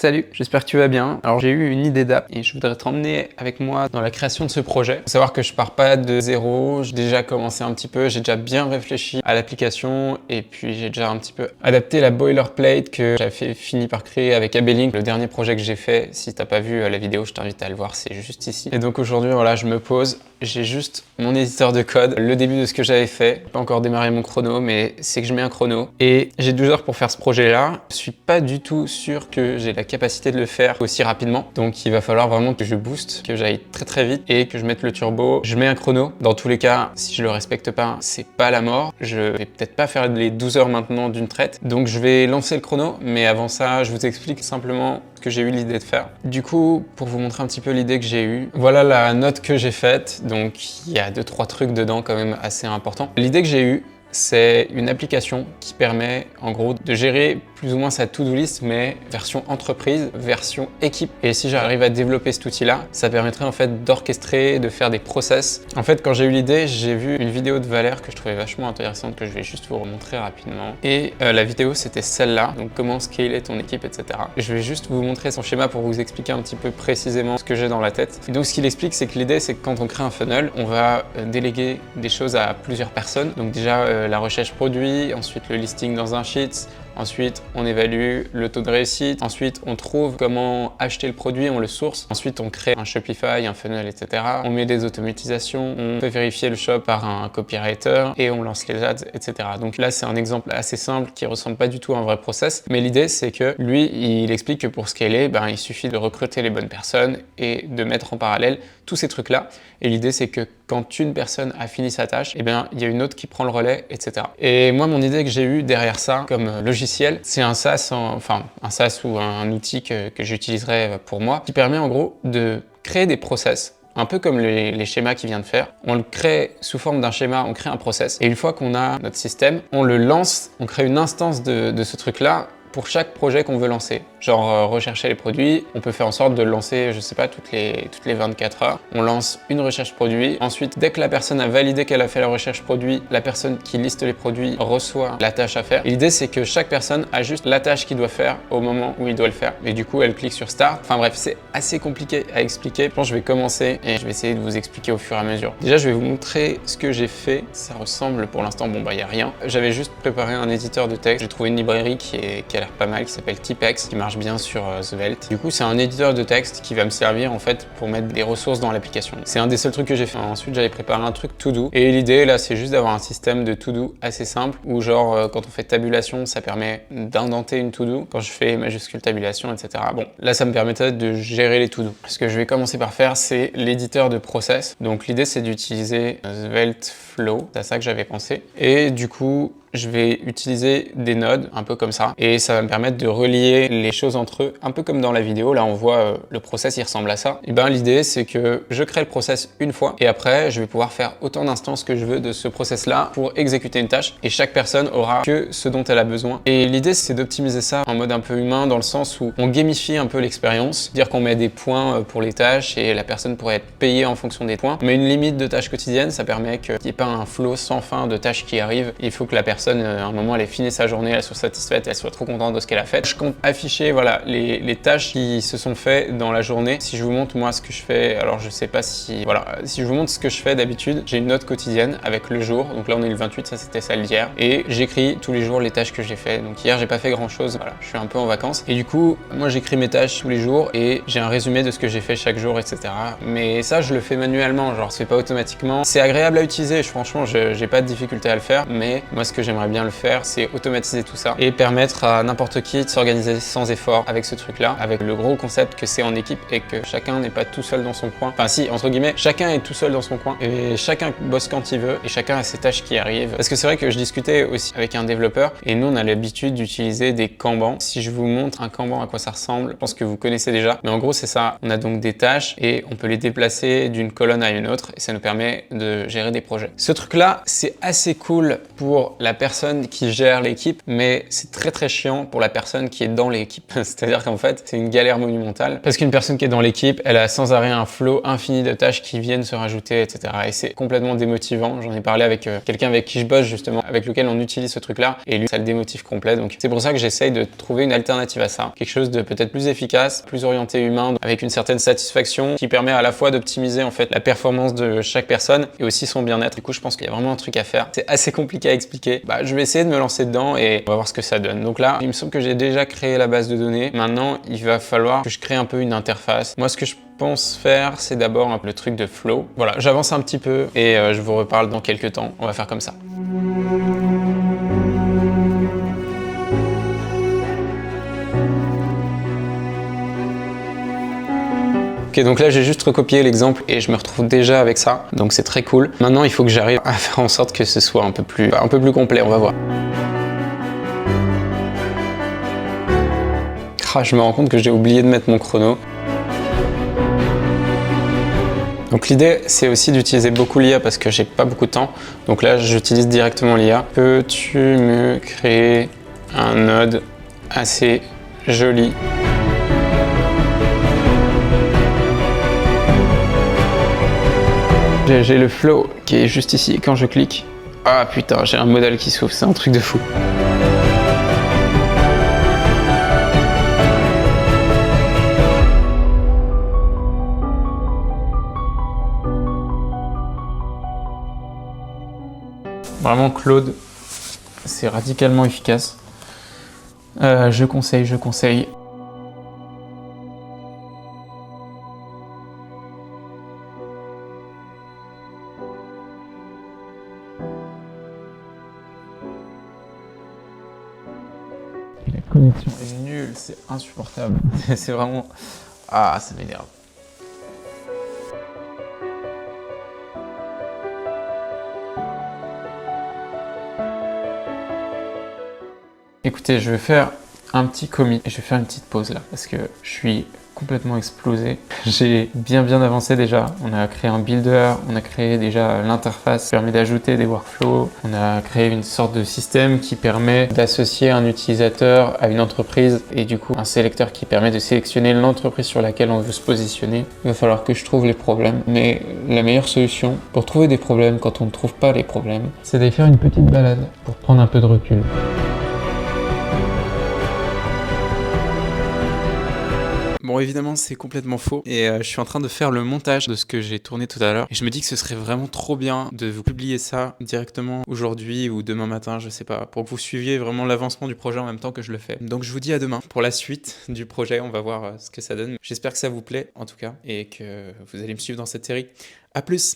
Salut, j'espère que tu vas bien. Alors j'ai eu une idée d'app et je voudrais te emmener avec moi dans la création de ce projet. Faut savoir que je pars pas de zéro, j'ai déjà commencé un petit peu, j'ai déjà bien réfléchi à l'application et puis j'ai déjà un petit peu adapté la boilerplate que j'avais fini par créer avec Abelink, le dernier projet que j'ai fait. Si t'as pas vu la vidéo, je t'invite à le voir, c'est juste ici. Et donc aujourd'hui, voilà, je me pose, j'ai juste mon éditeur de code, le début de ce que j'avais fait. Pas encore démarré mon chrono, mais c'est que je mets un chrono. Et j'ai 12 heures pour faire ce projet-là. Je suis pas du tout sûr que j'ai la capacité de le faire aussi rapidement. Donc il va falloir vraiment que je booste, que j'aille très vite et que je mette le turbo. Je mets un chrono. Dans tous les cas, si je le respecte pas, c'est pas la mort. Je vais peut-être pas faire les 12 heures maintenant d'une traite. Donc je vais lancer le chrono. Mais avant ça, je vous explique simplement ce que j'ai eu l'idée de faire. Du coup, pour vous montrer un petit peu l'idée que j'ai eue, voilà la note que j'ai faite. Donc il y a 2-3 trucs dedans quand même assez importants. L'idée que j'ai eue, c'est une application qui permet en gros de gérer plus ou moins sa to-do list, mais version entreprise, version équipe. Et si j'arrive à développer cet outil-là, ça permettrait en fait d'orchestrer, de faire des process. En fait, quand j'ai eu l'idée, j'ai vu une vidéo de Valère que je trouvais vachement intéressante, que je vais juste vous remontrer rapidement. Et la vidéo, c'était celle-là, donc comment scaler ton équipe, etc. Je vais juste vous montrer son schéma pour vous expliquer un petit peu précisément ce que j'ai dans la tête. Et donc, ce qu'il explique, c'est que l'idée, c'est que quand on crée un funnel, on va déléguer des choses à plusieurs personnes. Donc déjà, la recherche produit, ensuite le listing dans un sheet, ensuite on évalue le taux de réussite, ensuite on trouve comment acheter le produit, on le source, ensuite on crée un Shopify, un funnel, etc. On met des automatisations, on fait vérifier le shop par un copywriter et on lance les ads, etc. Donc là c'est un exemple assez simple qui ressemble pas du tout à un vrai process, mais l'idée c'est que lui il explique que pour scaler, il suffit de recruter les bonnes personnes et de mettre en parallèle tous ces trucs là. Et l'idée c'est que quand une personne a fini sa tâche, il y a une autre qui prend le relais, etc. Et moi, mon idée que j'ai eue derrière ça comme logiciel, c'est un SaaS, un SaaS ou un outil que j'utiliserai pour moi, qui permet en gros de créer des process. Un peu comme les schémas qu'il vient de faire. On le crée sous forme d'un schéma, on crée un process. Et une fois qu'on a notre système, on le lance, on crée une instance de ce truc-là pour chaque projet qu'on veut lancer. Genre rechercher les produits, on peut faire en sorte de le lancer, je sais pas, toutes les 24 heures. On lance une recherche produit. Ensuite, dès que la personne a validé qu'elle a fait la recherche produit, la personne qui liste les produits reçoit la tâche à faire. L'idée, c'est que chaque personne a juste la tâche qu'il doit faire au moment où il doit le faire. Et du coup, elle clique sur Start. Enfin bref, c'est assez compliqué à expliquer. Je pense que je vais commencer et je vais essayer de vous expliquer au fur et à mesure. Déjà, je vais vous montrer ce que j'ai fait. Ça ressemble pour l'instant, il n'y a rien. J'avais juste préparé un éditeur de texte. J'ai trouvé une librairie qui a l'air pas mal, qui s'appelle Typex, qui marche bien sur Svelte. Du coup, c'est un éditeur de texte qui va me servir en fait pour mettre des ressources dans l'application. C'est un des seuls trucs que j'ai fait. Ensuite, j'avais préparé un truc to-do. Et l'idée là, c'est juste d'avoir un système de to-do assez simple où genre quand on fait tabulation, ça permet d'indenter une to-do. Quand je fais majuscule tabulation, etc. Bon, là, ça me permettait de gérer les to-do. Ce que je vais commencer par faire, c'est l'éditeur de process. Donc l'idée, c'est d'utiliser Svelte Flow. C'est à ça que j'avais pensé. Et du coup, je vais utiliser des nodes, un peu comme ça, et ça va me permettre de relier les choses entre eux, un peu comme dans la vidéo. Là, on voit le process, il ressemble à ça. Et l'idée, c'est que je crée le process une fois, et après, je vais pouvoir faire autant d'instances que je veux de ce process-là pour exécuter une tâche, et chaque personne aura que ce dont elle a besoin. Et l'idée, c'est d'optimiser ça en mode un peu humain, dans le sens où on gamifie un peu l'expérience, dire qu'on met des points pour les tâches, et la personne pourrait être payée en fonction des points. Mais une limite de tâches quotidiennes, ça permet qu'il n'y ait pas un flow sans fin de tâches qui arrivent. Il faut que la personne, à un moment, elle ait fini sa journée, elle soit satisfaite, elle soit trop contente de ce qu'elle a fait. Je compte afficher voilà, les tâches qui se sont faites dans la journée. Si je vous montre moi ce que je fais, alors je sais pas si... Voilà, si je vous montre ce que je fais d'habitude, j'ai une note quotidienne avec le jour. Donc là, on est le 28, ça c'était celle d'hier. Et j'écris tous les jours les tâches que j'ai fait. Donc hier, j'ai pas fait grand chose. Voilà, je suis un peu en vacances. Et du coup, moi, j'écris mes tâches tous les jours et j'ai un résumé de ce que j'ai fait chaque jour, etc. Mais ça, je le fais manuellement, genre, je fais pas automatiquement. C'est agréable à utiliser. Franchement, j'ai pas de difficulté à le faire. Mais moi, ce que j'aimerais bien le faire, c'est automatiser tout ça et permettre à n'importe qui de s'organiser sans effort avec ce truc-là, avec le gros concept que c'est en équipe et que chacun n'est pas tout seul dans son coin. Enfin si, entre guillemets, chacun est tout seul dans son coin et chacun bosse quand il veut et chacun a ses tâches qui arrivent. Parce que c'est vrai que je discutais aussi avec un développeur et nous, on a l'habitude d'utiliser des Kanban. Si je vous montre un Kanban à quoi ça ressemble, je pense que vous connaissez déjà. Mais en gros, c'est ça. On a donc des tâches et on peut les déplacer d'une colonne à une autre et ça nous permet de gérer des projets. Ce truc-là, c'est assez cool pour la personne qui gère l'équipe, mais c'est très chiant pour la personne qui est dans l'équipe. C'est-à-dire qu'en fait, c'est une galère monumentale parce qu'une personne qui est dans l'équipe, elle a sans arrêt un flot infini de tâches qui viennent se rajouter, etc. Et c'est complètement démotivant. J'en ai parlé avec quelqu'un avec qui je bosse justement, avec lequel on utilise ce truc-là, et lui, ça le démotive complet. Donc c'est pour ça que j'essaye de trouver une alternative à ça, quelque chose de peut-être plus efficace, plus orienté humain, avec une certaine satisfaction, qui permet à la fois d'optimiser en fait la performance de chaque personne et aussi son bien-être. Du coup, je pense qu'il y a vraiment un truc à faire. C'est assez compliqué à expliquer. Je vais essayer de me lancer dedans et on va voir ce que ça donne. Donc là, il me semble que j'ai déjà créé la base de données. Maintenant, il va falloir que je crée un peu une interface. Moi, ce que je pense faire, c'est d'abord le truc de flow. Voilà, j'avance un petit peu et je vous reparle dans quelques temps. On va faire comme ça. Ok, donc là j'ai juste recopié l'exemple et je me retrouve déjà avec ça, donc c'est très cool. Maintenant il faut que j'arrive à faire en sorte que ce soit un peu plus complet, on va voir. Je me rends compte que j'ai oublié de mettre mon chrono. Donc l'idée c'est aussi d'utiliser beaucoup l'IA parce que j'ai pas beaucoup de temps. Donc là j'utilise directement l'IA. Peux-tu me créer un node assez joli ? J'ai le flow qui est juste ici. Quand je clique, ah putain, j'ai un modèle qui s'ouvre, c'est un truc de fou. Vraiment, Claude, c'est radicalement efficace. Je conseille. La connexion est nulle, c'est insupportable. C'est vraiment... Ah, ça m'énerve. Écoutez, je vais faire un petit commit et je vais faire une petite pause là parce que je suis complètement explosé. J'ai bien avancé déjà. On a créé un builder, on a créé déjà l'interface qui permet d'ajouter des workflows. On a créé une sorte de système qui permet d'associer un utilisateur à une entreprise et du coup un sélecteur qui permet de sélectionner l'entreprise sur laquelle on veut se positionner. Il va falloir que je trouve les problèmes, mais la meilleure solution pour trouver des problèmes quand on ne trouve pas les problèmes, c'est d'aller faire une petite balade pour prendre un peu de recul. Bon, évidemment, c'est complètement faux et je suis en train de faire le montage de ce que j'ai tourné tout à l'heure et je me dis que ce serait vraiment trop bien de vous publier ça directement aujourd'hui ou demain matin, je sais pas, pour que vous suiviez vraiment l'avancement du projet en même temps que je le fais. Donc je vous dis à demain pour la suite du projet, on va voir ce que ça donne. J'espère que ça vous plaît en tout cas et que vous allez me suivre dans cette série. À plus!